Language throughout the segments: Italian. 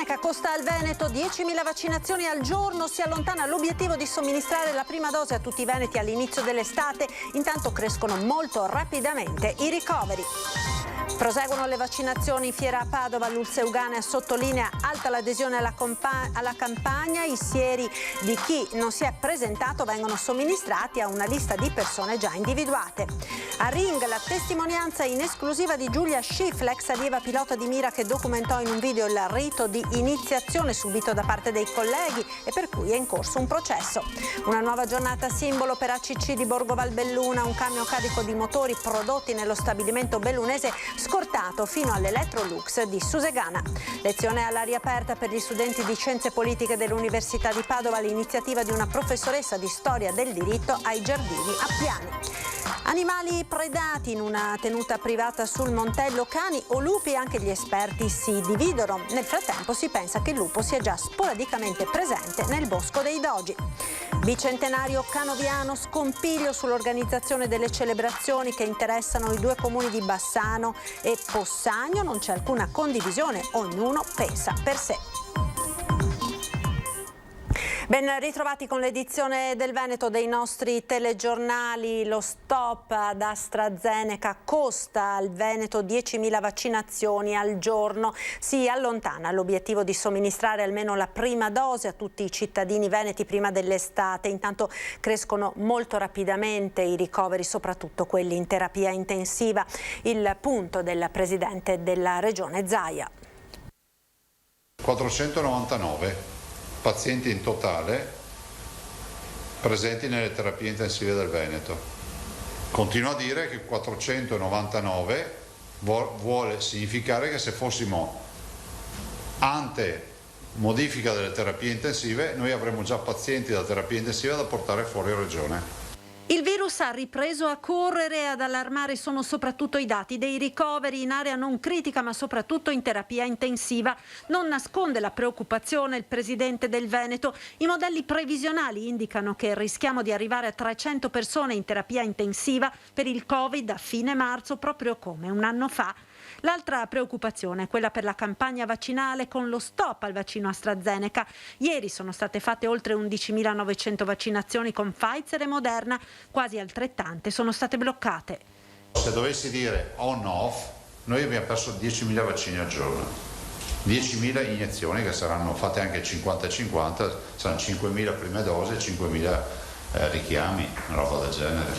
AstraZeneca costa al Veneto 10.000 vaccinazioni al giorno, si allontana l'obiettivo di somministrare la prima dose a tutti i veneti all'inizio dell'estate, intanto crescono molto rapidamente i ricoveri. Proseguono le vaccinazioni in fiera a Padova, l'Ulse Euganea sottolinea alta l'adesione alla campagna, i sieri di chi non si è presentato vengono somministrati a una lista di persone già individuate. A Ring la testimonianza in esclusiva di Giulia Schiff, l'ex allieva pilota di Mira che documentò in un video il rito di iniziazione subito da parte dei colleghi e per cui è in corso un processo. Una nuova giornata simbolo per ACC di Borgo Valbelluna, un camion carico di motori prodotti nello stabilimento bellunese scortato fino all'Electrolux di Susegana. Lezione all'aria aperta per gli studenti di Scienze Politiche dell'Università di Padova, l'iniziativa di una professoressa di Storia del Diritto ai Giardini a Piani. Animali predati in una tenuta privata sul Montello, cani o lupi, anche gli esperti si dividono. Nel frattempo si pensa che il lupo sia già sporadicamente presente nel Bosco dei Dogi. Bicentenario canoviano, scompiglio sull'organizzazione delle celebrazioni che interessano i due comuni di Bassano e Possagno, non c'è alcuna condivisione, ognuno pensa per sé. Ben ritrovati con l'edizione del Veneto dei nostri telegiornali. Lo stop ad AstraZeneca costa al Veneto 10.000 vaccinazioni al giorno. Si allontana l'obiettivo di somministrare almeno la prima dose a tutti i cittadini veneti prima dell'estate. Intanto crescono molto rapidamente i ricoveri, soprattutto quelli in terapia intensiva. Il punto del presidente della regione Zaia. 499 pazienti in totale presenti nelle terapie intensive del Veneto. Continuo a dire che 499 vuole significare che se fossimo ante modifica delle terapie intensive noi avremmo già pazienti da terapia intensiva da portare fuori regione. Il virus ha ripreso a correre e ad allarmare sono soprattutto i dati dei ricoveri in area non critica ma soprattutto in terapia intensiva. Non nasconde la preoccupazione il presidente del Veneto. I modelli previsionali indicano che rischiamo di arrivare a 300 persone in terapia intensiva per il Covid a fine marzo, proprio come un anno fa. L'altra preoccupazione è quella per la campagna vaccinale con lo stop al vaccino AstraZeneca. Ieri sono state fatte oltre 11.900 vaccinazioni con Pfizer e Moderna, quasi altrettante sono state bloccate. Se dovessi dire on-off, noi abbiamo perso 10.000 vaccini al giorno, 10.000 iniezioni che saranno fatte anche 50-50, saranno 5.000 prime dosi e 5.000 richiami, una roba del genere.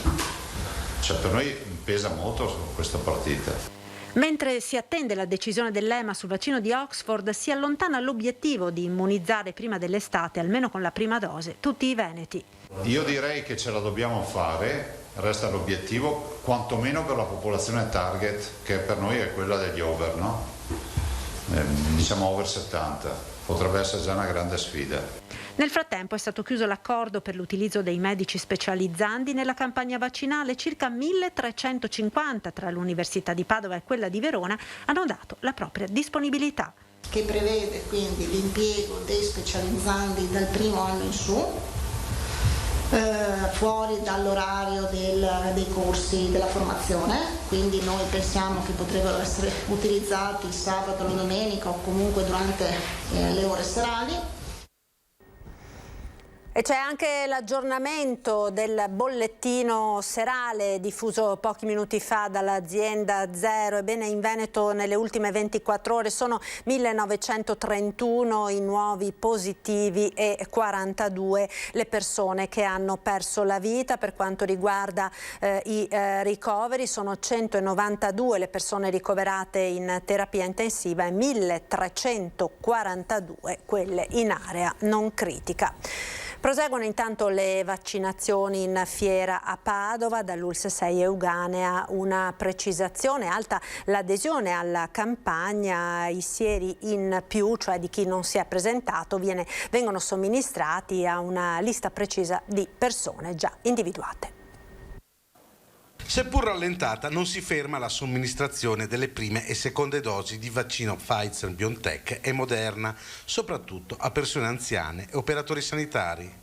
Cioè per noi pesa molto questa partita. Mentre si attende la decisione dell'EMA sul vaccino di Oxford, si allontana l'obiettivo di immunizzare prima dell'estate, almeno con la prima dose, tutti i veneti. Io direi che ce la dobbiamo fare, resta l'obiettivo, quantomeno per la popolazione target, che per noi è quella degli over, no? Diciamo over 70, potrebbe essere già una grande sfida. Nel frattempo è stato chiuso l'accordo per l'utilizzo dei medici specializzandi nella campagna vaccinale. Circa 1.350 tra l'Università di Padova e quella di Verona hanno dato la propria disponibilità. Che prevede quindi l'impiego dei specializzandi dal primo anno in su, fuori dall'orario dei corsi della formazione, quindi noi pensiamo che potrebbero essere utilizzati sabato, la domenica o comunque durante le ore serali. E c'è anche l'aggiornamento del bollettino serale diffuso pochi minuti fa dall'azienda Zero. Ebbene, in Veneto nelle ultime 24 ore sono 1931 i nuovi positivi e 42 le persone che hanno perso la vita. Per quanto riguarda i ricoveri sono 192 le persone ricoverate in terapia intensiva e 1342 quelle in area non critica. Proseguono intanto le vaccinazioni in fiera a Padova, dall'Ulse 6 Euganea una precisazione, alta l'adesione alla campagna, i sieri in più, cioè di chi non si è presentato, vengono somministrati a una lista precisa di persone già individuate. Seppur rallentata, non si ferma la somministrazione delle prime e seconde dosi di vaccino Pfizer, BioNTech e Moderna, soprattutto a persone anziane e operatori sanitari.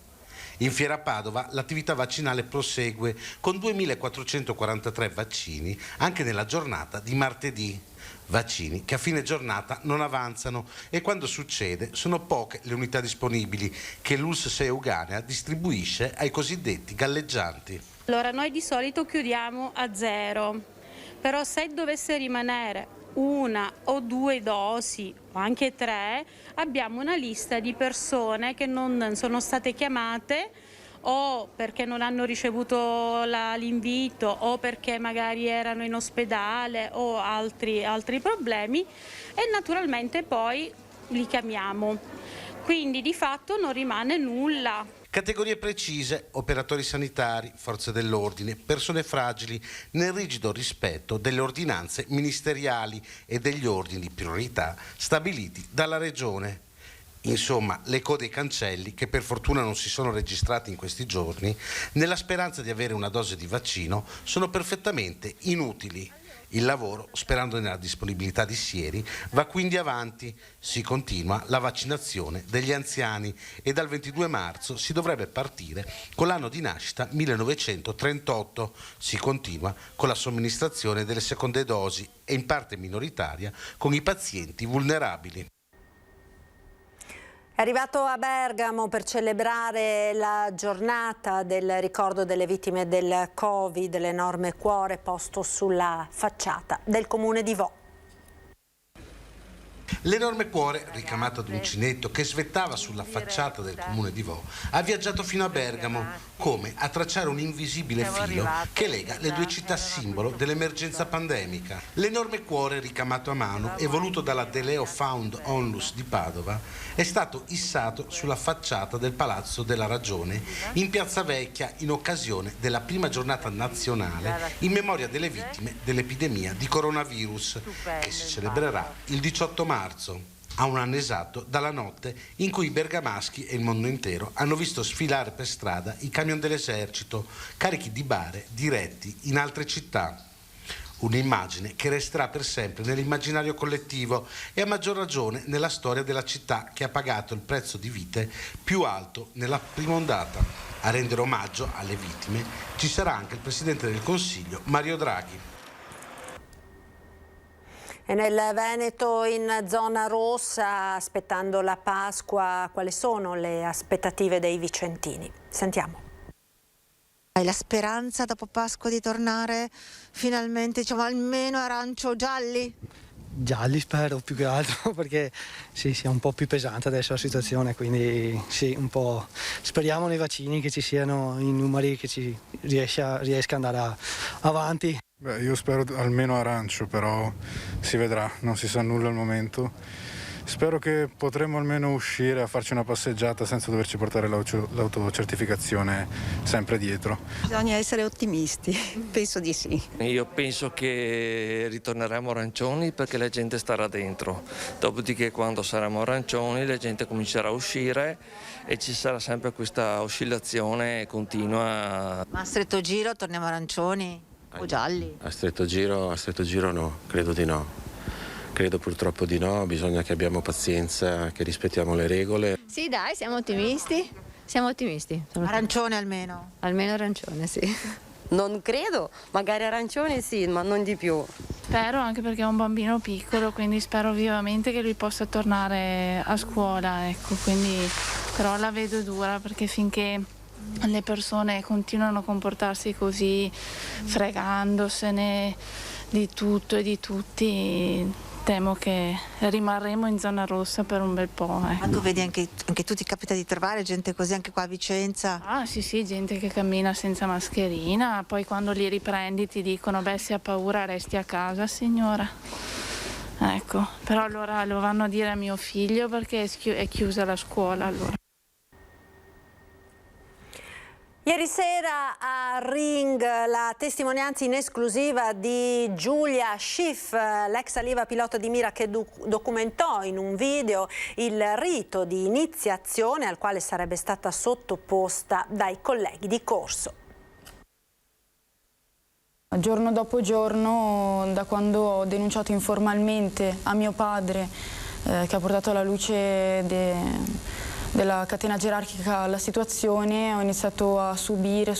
In Fiera Padova l'attività vaccinale prosegue con 2.443 vaccini anche nella giornata di martedì. Vaccini che a fine giornata non avanzano e quando succede sono poche le unità disponibili che l'ULSS Euganea distribuisce ai cosiddetti galleggianti. Allora noi di solito chiudiamo a 0, però se dovesse rimanere 1 o 2 dosi o anche 3, abbiamo una lista di persone che non sono state chiamate o perché non hanno ricevuto l'invito o perché magari erano in ospedale o altri problemi, e naturalmente poi li chiamiamo. Quindi di fatto non rimane nulla. Categorie precise: operatori sanitari, forze dell'ordine, persone fragili, nel rigido rispetto delle ordinanze ministeriali e degli ordini di priorità stabiliti dalla Regione. Insomma, le code ai cancelli, che per fortuna non si sono registrati in questi giorni, nella speranza di avere una dose di vaccino, sono perfettamente inutili. Il lavoro, sperando nella disponibilità di sieri, va quindi avanti. Si continua la vaccinazione degli anziani e dal 22 marzo si dovrebbe partire con l'anno di nascita 1938. Si continua con la somministrazione delle seconde dosi e in parte minoritaria con i pazienti vulnerabili. È arrivato a Bergamo per celebrare la giornata del ricordo delle vittime del Covid l'enorme cuore posto sulla facciata del comune di Vo. L'enorme cuore, ricamato ad uncinetto che svettava sulla facciata del comune di Vo, ha viaggiato fino a Bergamo, come a tracciare un invisibile filo che lega le due città simbolo dell'emergenza pandemica. L'enorme cuore, ricamato a mano e voluto dalla De Leo Found Onlus di Padova, è stato issato sulla facciata del Palazzo della Ragione in Piazza Vecchia in occasione della prima giornata nazionale in memoria delle vittime dell'epidemia di coronavirus, che si celebrerà il 18 marzo. A un anno esatto dalla notte in cui i bergamaschi e il mondo intero hanno visto sfilare per strada i camion dell'esercito carichi di bare diretti in altre città. Un'immagine che resterà per sempre nell'immaginario collettivo e a maggior ragione nella storia della città che ha pagato il prezzo di vite più alto nella prima ondata. A rendere omaggio alle vittime ci sarà anche il Presidente del Consiglio Mario Draghi. E nel Veneto, in zona rossa, aspettando la Pasqua, quali sono le aspettative dei vicentini? Sentiamo. Hai la speranza dopo Pasqua di tornare finalmente, diciamo, almeno arancio-gialli? Gialli spero, più che altro, perché sì, sia un po' più pesante adesso la situazione, quindi sì, un po' speriamo nei vaccini che ci siano i numeri, che ci riesca ad andare avanti. Beh, io spero almeno arancio, però si vedrà, non si sa nulla al momento. Spero che potremo almeno uscire a farci una passeggiata senza doverci portare l'autocertificazione sempre dietro. Bisogna essere ottimisti, penso di sì. Io penso che ritorneremo arancioni perché la gente starà dentro. Dopodiché, quando saremo arancioni, la gente comincerà a uscire e ci sarà sempre questa oscillazione continua. Ma a stretto giro torniamo arancioni o gialli? A stretto giro no, credo di no. Credo purtroppo di no, bisogna che abbiamo pazienza, che rispettiamo le regole. Sì, dai, siamo ottimisti. Arancione almeno? Almeno arancione, sì. Non credo, magari arancione sì, ma non di più. Spero, anche perché è un bambino piccolo, quindi spero vivamente che lui possa tornare a scuola, ecco, quindi però la vedo dura, perché finché le persone continuano a comportarsi così, fregandosene di tutto e di tutti, temo che rimarremo in zona rossa per un bel po'. Ma tu vedi anche tu, ti capita di trovare gente così anche qua a Vicenza? Ah sì, gente che cammina senza mascherina, poi quando li riprendi ti dicono beh, se ha paura resti a casa signora. Ecco, però allora lo vanno a dire a mio figlio perché è chiusa la scuola allora. Ieri sera a Ring la testimonianza in esclusiva di Giulia Schiff, l'ex allieva pilota di Mira, che documentò in un video il rito di iniziazione al quale sarebbe stata sottoposta dai colleghi di corso. Giorno dopo giorno, da quando ho denunciato informalmente a mio padre, che ha portato alla luce della catena gerarchica la situazione, ho iniziato a subire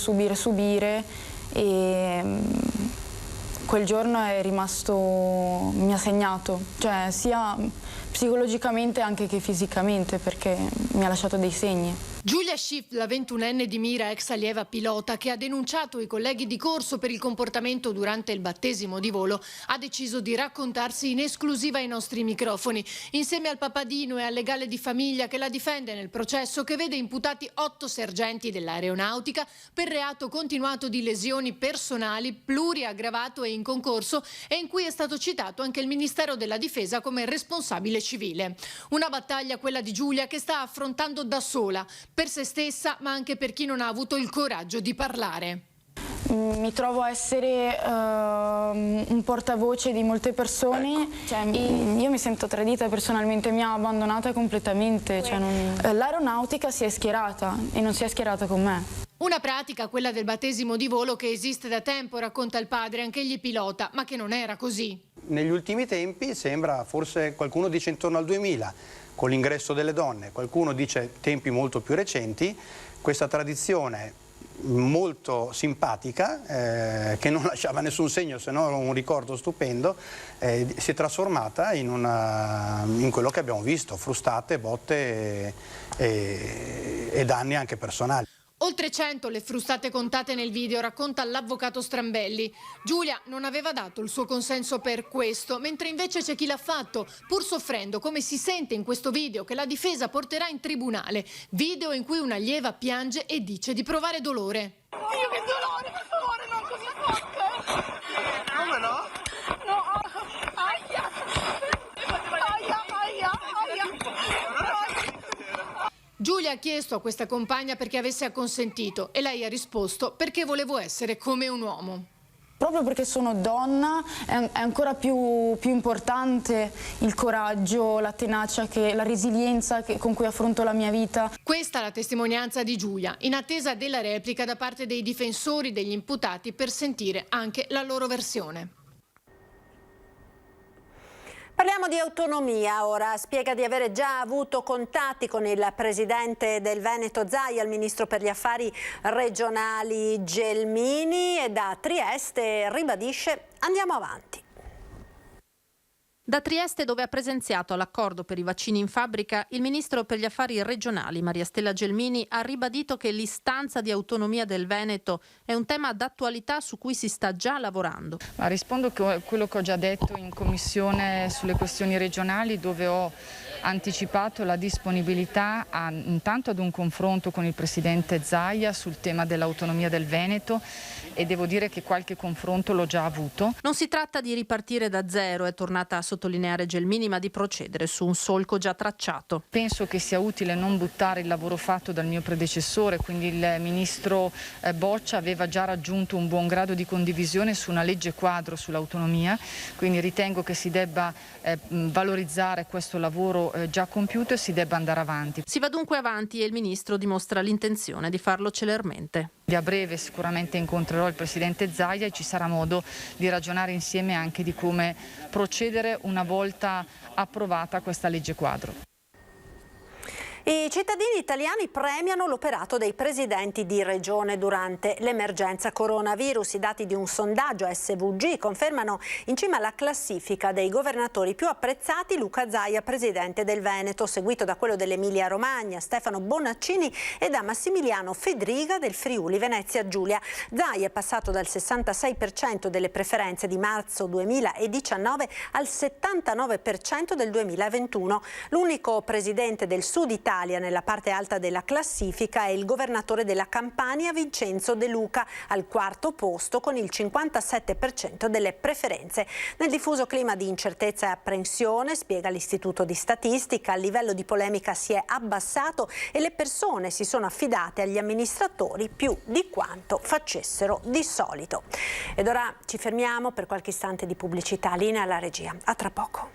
e quel giorno è rimasto, mi ha segnato, cioè sia psicologicamente anche che fisicamente, perché mi ha lasciato dei segni. Giulia Schiff, la 21enne di Mira, ex allieva pilota, che ha denunciato i colleghi di corso per il comportamento durante il battesimo di volo, ha deciso di raccontarsi in esclusiva ai nostri microfoni, insieme al papadino e al legale di famiglia che la difende nel processo, che vede imputati 8 sergenti dell'aeronautica per reato continuato di lesioni personali, pluriaggravato e in concorso, e in cui è stato citato anche il Ministero della Difesa come responsabile civile. Una battaglia, quella di Giulia, che sta affrontando da sola, per se stessa, ma anche per chi non ha avuto il coraggio di parlare. Mi trovo a essere un portavoce di molte persone, io mi sento tradita personalmente, mi ha abbandonata completamente. L'aeronautica si è schierata e non si è schierata con me. Una pratica, quella del battesimo di volo, che esiste da tempo, racconta il padre, anch'egli pilota, ma che non era così. Negli ultimi tempi sembra, forse qualcuno dice intorno al 2000, con l'ingresso delle donne, qualcuno dice tempi molto più recenti, questa tradizione molto simpatica, che non lasciava nessun segno se non un ricordo stupendo, si è trasformata in quello che abbiamo visto, frustate, botte e danni anche personali. Oltre 100 le frustate contate nel video, racconta l'avvocato Strambelli. Giulia non aveva dato il suo consenso per questo, mentre invece c'è chi l'ha fatto, pur soffrendo, come si sente in questo video che la difesa porterà in tribunale. Video in cui un'allieva piange e dice di provare dolore. Dio, che dolore, per favore, non così forte! Come no? No, aia! Giulia ha chiesto a questa compagna perché avesse acconsentito e lei ha risposto: perché volevo essere come un uomo. Proprio perché sono donna è ancora più importante il coraggio, la tenacia, la resilienza con cui affronto la mia vita. Questa è la testimonianza di Giulia, in attesa della replica da parte dei difensori degli imputati per sentire anche la loro versione. Parliamo di autonomia ora. Spiega di avere già avuto contatti con il presidente del Veneto Zaia, il ministro per gli affari regionali Gelmini, e da Trieste ribadisce: andiamo avanti. Da Trieste, dove ha presenziato all'accordo per i vaccini in fabbrica, il ministro per gli affari regionali Maria Stella Gelmini ha ribadito che l'istanza di autonomia del Veneto è un tema d'attualità su cui si sta già lavorando. Ma rispondo a quello che ho già detto in commissione sulle questioni regionali, dove ho anticipato la disponibilità intanto ad un confronto con il presidente Zaia sul tema dell'autonomia del Veneto, e devo dire che qualche confronto l'ho già avuto. Non si tratta di ripartire da zero, è tornata a sottolineare Gelmini, ma di procedere su un solco già tracciato. Penso che sia utile non buttare il lavoro fatto dal mio predecessore, quindi il ministro Boccia aveva già raggiunto un buon grado di condivisione su una legge quadro sull'autonomia, quindi ritengo che si debba valorizzare questo lavoro già compiuto e si debba andare avanti. Si va dunque avanti e il ministro dimostra l'intenzione di farlo celermente. A breve sicuramente incontrerò il presidente Zaia e ci sarà modo di ragionare insieme anche di come procedere una volta approvata questa legge quadro. I cittadini italiani premiano l'operato dei presidenti di regione durante l'emergenza coronavirus. I dati di un sondaggio SVG confermano in cima alla classifica dei governatori più apprezzati Luca Zaia, presidente del Veneto, seguito da quello dell'Emilia Romagna, Stefano Bonaccini, e da Massimiliano Fedriga del Friuli Venezia Giulia. Zaia è passato dal 66% delle preferenze di marzo 2019 al 79% del 2021. L'unico presidente del Sud Italia nella parte alta della classifica è il governatore della Campania Vincenzo De Luca, al 4° posto con il 57% delle preferenze. Nel diffuso clima di incertezza e apprensione, spiega l'Istituto di Statistica, il livello di polemica si è abbassato e le persone si sono affidate agli amministratori più di quanto facessero di solito. Ed ora ci fermiamo per qualche istante di pubblicità. Linea alla regia. A tra poco.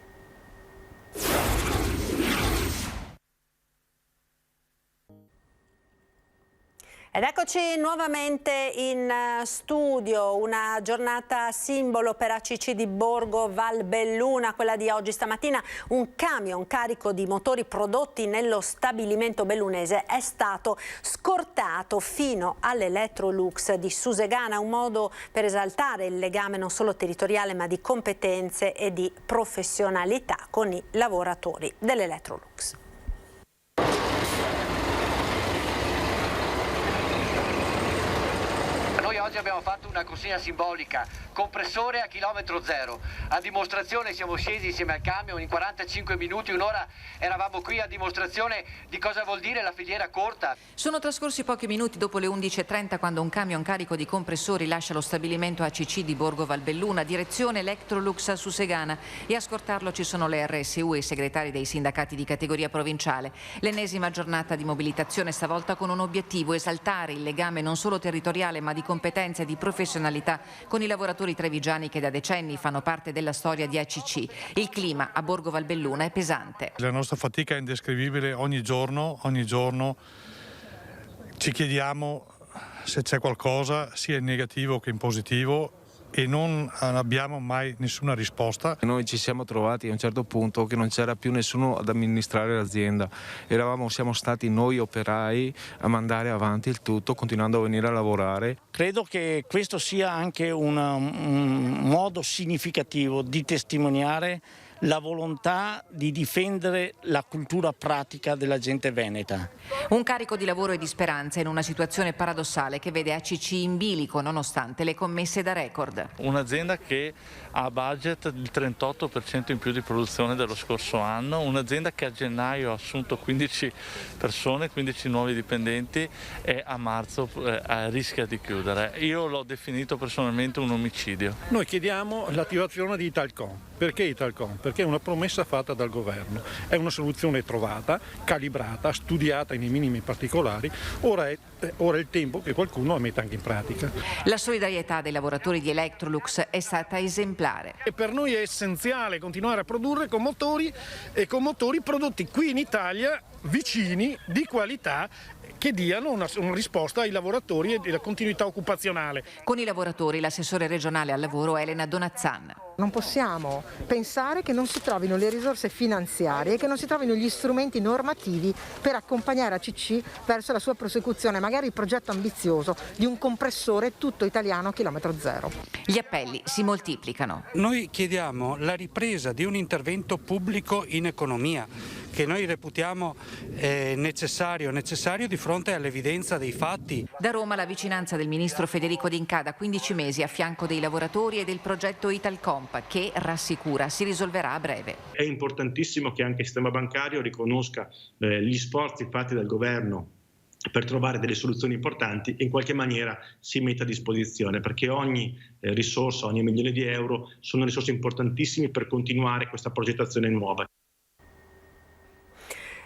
Ed eccoci nuovamente in studio, una giornata simbolo per ACC di Borgo Valbelluna, quella di oggi. Stamattina un camion carico di motori prodotti nello stabilimento bellunese è stato scortato fino all'Electrolux di Susegana, un modo per esaltare il legame non solo territoriale ma di competenze e di professionalità con i lavoratori dell'Electrolux. Noi oggi abbiamo fatto una consegna simbolica, compressore a chilometro zero. A dimostrazione siamo scesi insieme al camion in 45 minuti, un'ora eravamo qui a dimostrazione di cosa vuol dire la filiera corta. Sono trascorsi pochi minuti dopo le 11:30 quando un camion carico di compressori lascia lo stabilimento ACC di Borgo Valbelluna, direzione Electrolux a Susegana, e a scortarlo ci sono le RSU e i segretari dei sindacati di categoria provinciale. L'ennesima giornata di mobilitazione, stavolta con un obiettivo: esaltare il legame non solo territoriale ma di competenze e di professionalità con i lavoratori trevigiani che da decenni fanno parte della storia di ACC. Il clima a Borgo Valbelluna è pesante. La nostra fatica è indescrivibile, ogni giorno ci chiediamo se c'è qualcosa sia in negativo che in positivo e non abbiamo mai nessuna risposta. Noi ci siamo trovati a un certo punto che non c'era più nessuno ad amministrare l'azienda. Siamo stati noi operai a mandare avanti il tutto, continuando a venire a lavorare. Credo che questo sia anche un modo significativo di testimoniare la volontà di difendere la cultura pratica della gente veneta. Un carico di lavoro e di speranza in una situazione paradossale che vede ACC in bilico nonostante le commesse da record. Un'azienda che ha budget il 38% in più di produzione dello scorso anno, un'azienda che a gennaio ha assunto 15 persone, 15 nuovi dipendenti e a marzo rischia di chiudere. Io l'ho definito personalmente un omicidio. Noi chiediamo l'attivazione di Italcom. Perché Italcom? Perché è una promessa fatta dal governo, è una soluzione trovata, calibrata, studiata nei minimi particolari, ora è il tempo che qualcuno la metta anche in pratica. La solidarietà dei lavoratori di Electrolux è stata esemplare. E per noi è essenziale continuare a produrre con motori prodotti qui in Italia, vicini, di qualità, che diano una risposta ai lavoratori e alla continuità occupazionale. Con i lavoratori l'assessore regionale al lavoro Elena Donazzan. Non possiamo pensare che non si trovino le risorse finanziarie e che non si trovino gli strumenti normativi per accompagnare ACC verso la sua prosecuzione, magari il progetto ambizioso di un compressore tutto italiano a chilometro zero. Gli appelli si moltiplicano. Noi chiediamo la ripresa di un intervento pubblico in economia che noi reputiamo necessario di fronte all'evidenza dei fatti. Da Roma la vicinanza del ministro Federico D'Incà da 15 mesi a fianco dei lavoratori e del progetto Italcomp che, rassicura, si risolverà a breve. È importantissimo che anche il sistema bancario riconosca gli sforzi fatti dal governo per trovare delle soluzioni importanti e in qualche maniera si metta a disposizione, perché ogni risorsa, ogni milione di euro sono risorse importantissime per continuare questa progettazione nuova.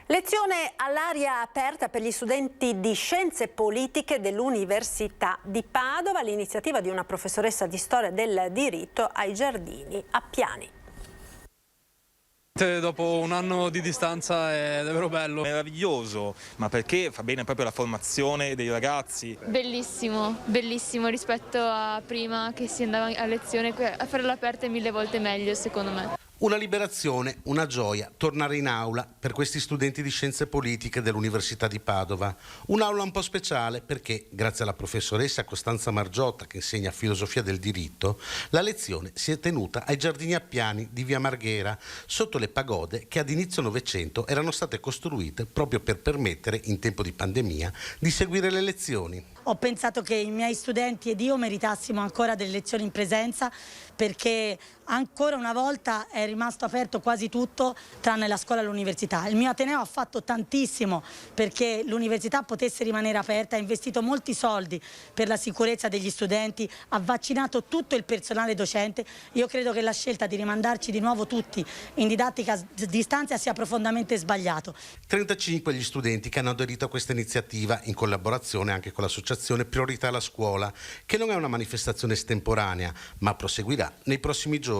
Lezione all'aria aperta per gli studenti di Scienze Politiche dell'Università di Padova, l'iniziativa di una professoressa di Storia del Diritto ai Giardini a Piani. Dopo un anno di distanza è davvero bello. Meraviglioso, ma perché fa bene proprio la formazione dei ragazzi. Bellissimo, bellissimo rispetto a prima che si andava a lezione, a fare l'aperta è 1000 volte meglio secondo me. Una liberazione, una gioia, tornare in aula per questi studenti di Scienze Politiche dell'Università di Padova. Un'aula un po' speciale perché, grazie alla professoressa Costanza Margiotta, che insegna filosofia del diritto, la lezione si è tenuta ai Giardini Appiani di Via Marghera, sotto le pagode che ad inizio Novecento erano state costruite proprio per permettere, in tempo di pandemia, di seguire le lezioni. Ho pensato che i miei studenti ed io meritassimo ancora delle lezioni in presenza, perché ancora una volta è rimasto aperto quasi tutto tranne la scuola e l'università. Il mio Ateneo ha fatto tantissimo perché l'università potesse rimanere aperta, ha investito molti soldi per la sicurezza degli studenti, ha vaccinato tutto il personale docente. Io credo che la scelta di rimandarci di nuovo tutti in didattica a distanza sia profondamente sbagliato. 35 gli studenti che hanno aderito a questa iniziativa in collaborazione anche con l'associazione Priorità alla Scuola, che non è una manifestazione estemporanea ma proseguirà nei prossimi giorni.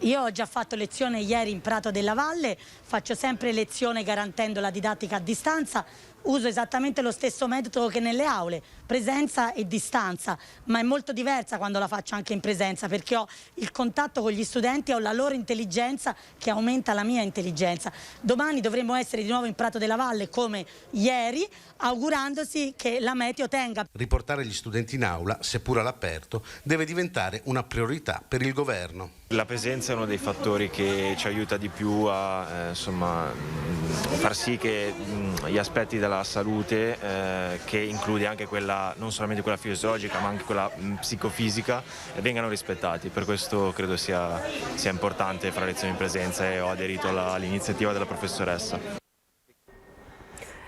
Io ho già fatto lezione ieri in Prato della Valle, faccio sempre lezione garantendo la didattica a distanza. uso esattamente lo stesso metodo che nelle aule, presenza e distanza, ma è molto diversa quando la faccio anche in presenza, perché ho il contatto con gli studenti, ho la loro intelligenza che aumenta la mia intelligenza. Domani dovremo essere di nuovo in Prato della Valle come ieri, augurandosi che la meteo tenga. Riportare gli studenti in aula, seppur all'aperto, deve diventare una priorità per il governo. La presenza è uno dei fattori che ci aiuta di più a far sì che gli aspetti della salute, che include anche quella, non solamente quella fisiologica ma anche quella psicofisica, vengano rispettati. Per questo credo sia importante fare lezioni in presenza e ho aderito all'iniziativa della professoressa.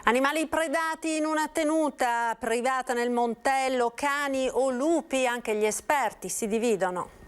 Animali predati in una tenuta privata nel Montello, cani o lupi, anche gli esperti si dividono.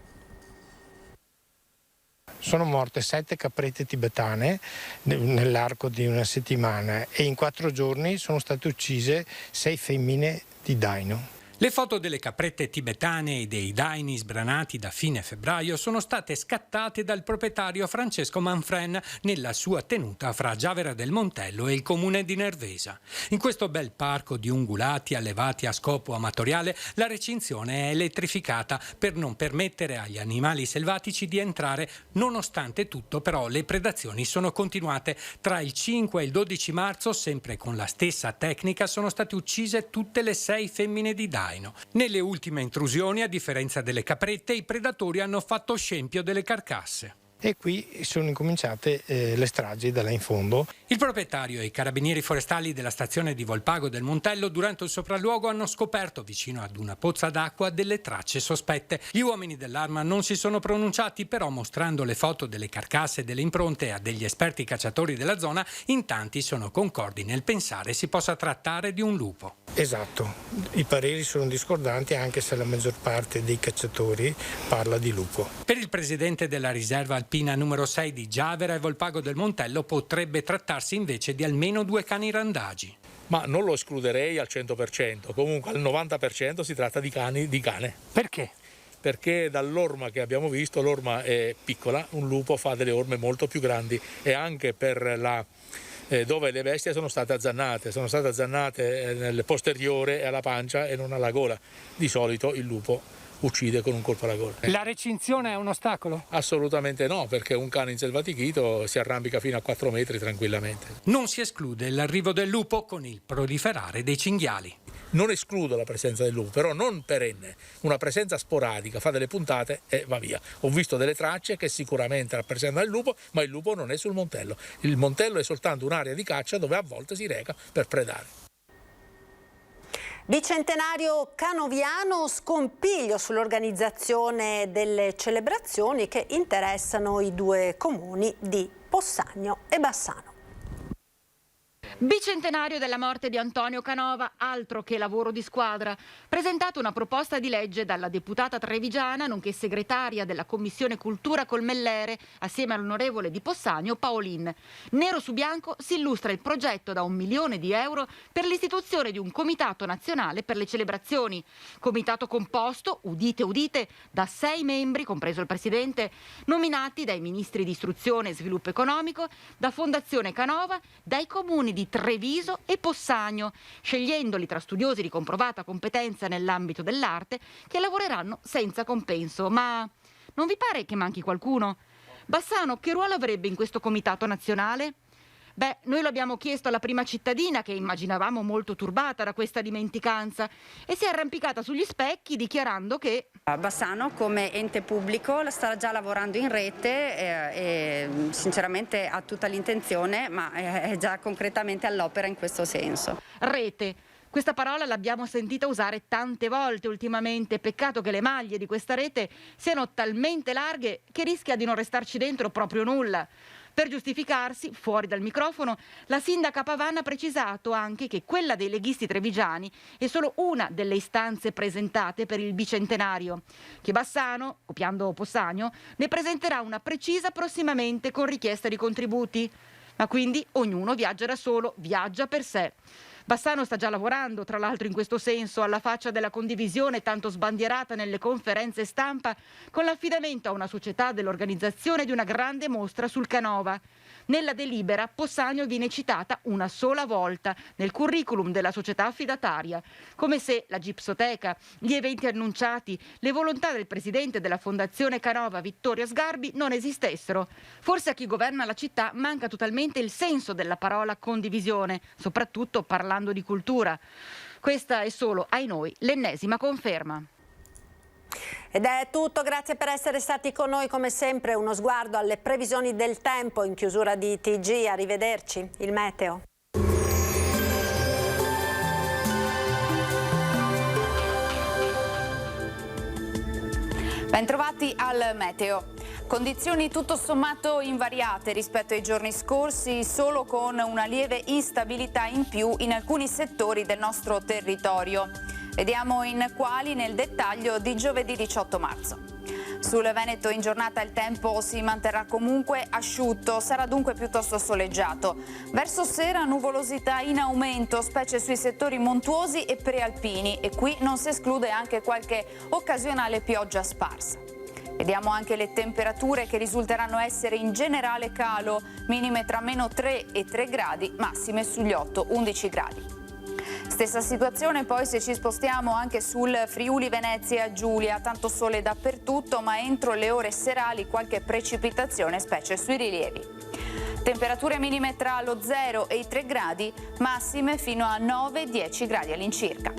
Sono morte 7 caprette tibetane nell'arco di una settimana e in 4 giorni sono state uccise 6 femmine di daino. Le foto delle caprette tibetane e dei daini sbranati da fine febbraio sono state scattate dal proprietario Francesco Manfren nella sua tenuta fra Giavera del Montello e il comune di Nervesa. In questo bel parco di ungulati allevati a scopo amatoriale la recinzione è elettrificata per non permettere agli animali selvatici di entrare. Nonostante tutto, però, le predazioni sono continuate. Tra il 5 e il 12 marzo, sempre con la stessa tecnica, sono state uccise tutte le 6 femmine di daino. Nelle ultime intrusioni, a differenza delle caprette, i predatori hanno fatto scempio delle carcasse. E qui sono incominciate le stragi da là in fondo. Il proprietario e i carabinieri forestali della stazione di Volpago del Montello durante il sopralluogo hanno scoperto vicino ad una pozza d'acqua delle tracce sospette. Gli uomini dell'Arma non si sono pronunciati, però mostrando le foto delle carcasse e delle impronte a degli esperti cacciatori della zona, in tanti sono concordi nel pensare si possa trattare di un lupo. Esatto, i pareri sono discordanti anche se la maggior parte dei cacciatori parla di lupo. Per il presidente della riserva alpina numero 6 di Giavera e Volpago del Montello potrebbe trattarsi invece di almeno 2 cani randagi. Ma non lo escluderei al 100%, comunque al 90% si tratta di cane. Perché? Perché dall'orma che abbiamo visto, l'orma è piccola, un lupo fa delle orme molto più grandi e anche per dove le bestie sono state azzannate nel posteriore e alla pancia e non alla gola. Di solito il lupo uccide con un colpo alla gola. La recinzione è un ostacolo? Assolutamente no, perché un cane inselvatichito si arrampica fino a 4 metri tranquillamente. Non si esclude l'arrivo del lupo con il proliferare dei cinghiali. Non escludo la presenza del lupo, però non perenne, una presenza sporadica, fa delle puntate e va via. Ho visto delle tracce che sicuramente rappresentano il lupo, ma il lupo non è sul Montello. Il Montello è soltanto un'area di caccia dove a volte si reca per predare. Bicentenario canoviano, scompiglio sull'organizzazione delle celebrazioni che interessano i 2 comuni di Possagno e Bassano. Bicentenario della morte di Antonio Canova, altro che lavoro di squadra. Presentata una proposta di legge dalla deputata trevigiana, nonché segretaria della Commissione Cultura Colmellere, assieme all'onorevole di Possagno Paolin. Nero su bianco si illustra il progetto da €1 milione per l'istituzione di un comitato nazionale per le celebrazioni. Comitato composto, udite udite, da 6 membri, compreso il presidente, nominati dai ministri di istruzione e sviluppo economico, da Fondazione Canova, dai comuni di Treviso e Possagno, scegliendoli tra studiosi di comprovata competenza nell'ambito dell'arte che lavoreranno senza compenso. Ma non vi pare che manchi qualcuno? Bassano che ruolo avrebbe in questo comitato nazionale? Beh, noi lo abbiamo chiesto alla prima cittadina, che immaginavamo molto turbata da questa dimenticanza, e si è arrampicata sugli specchi dichiarando che Bassano come ente pubblico sta già lavorando in rete e sinceramente ha tutta l'intenzione, ma è già concretamente all'opera in questo senso. Rete. Questa parola l'abbiamo sentita usare tante volte ultimamente, peccato che le maglie di questa rete siano talmente larghe che rischia di non restarci dentro proprio nulla. Per giustificarsi, fuori dal microfono, la sindaca Pavan ha precisato anche che quella dei leghisti trevigiani è solo una delle istanze presentate per il bicentenario, che Bassano, copiando Possagno, ne presenterà una precisa prossimamente con richiesta di contributi. Ma quindi ognuno viaggia da solo, viaggia per sé. Bassano sta già lavorando, tra l'altro in questo senso, alla faccia della condivisione tanto sbandierata nelle conferenze stampa, con l'affidamento a una società dell'organizzazione di una grande mostra sul Canova. Nella delibera Possagno viene citata una sola volta nel curriculum della società affidataria, come se la gipsoteca, gli eventi annunciati, le volontà del presidente della Fondazione Canova Vittorio Sgarbi non esistessero. Forse a chi governa la città manca totalmente il senso della parola condivisione, soprattutto parlando di cultura. Questa è solo, ai noi, l'ennesima conferma. Ed è tutto, grazie per essere stati con noi. Come sempre uno sguardo alle previsioni del tempo in chiusura di TG. Arrivederci, il meteo. Bentrovati al meteo. Condizioni tutto sommato invariate rispetto ai giorni scorsi, solo con una lieve instabilità in più in alcuni settori del nostro territorio. Vediamo in quali nel dettaglio di giovedì 18 marzo. Sul Veneto in giornata il tempo si manterrà comunque asciutto, sarà dunque piuttosto soleggiato. Verso sera nuvolosità in aumento, specie sui settori montuosi e prealpini, e qui non si esclude anche qualche occasionale pioggia sparsa. Vediamo anche le temperature che risulteranno essere in generale calo, minime tra -3 e 3 gradi, massime sugli 8-11 gradi. Stessa situazione poi se ci spostiamo anche sul Friuli Venezia Giulia, tanto sole dappertutto, ma entro le ore serali qualche precipitazione, specie sui rilievi. Temperature minime tra lo 0 e i 3 gradi, massime fino a 9-10 gradi all'incirca.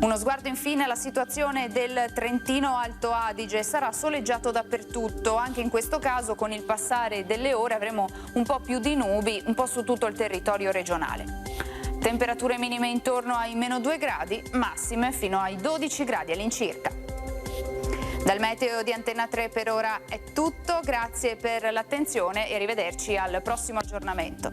Uno sguardo infine alla situazione del Trentino Alto Adige. Sarà soleggiato dappertutto, anche in questo caso con il passare delle ore avremo un po' più di nubi, un po' su tutto il territorio regionale. Temperature minime intorno ai -2 gradi, massime fino ai 12 gradi all'incirca. Dal meteo di Antenna 3 per ora è tutto, grazie per l'attenzione e arrivederci al prossimo aggiornamento.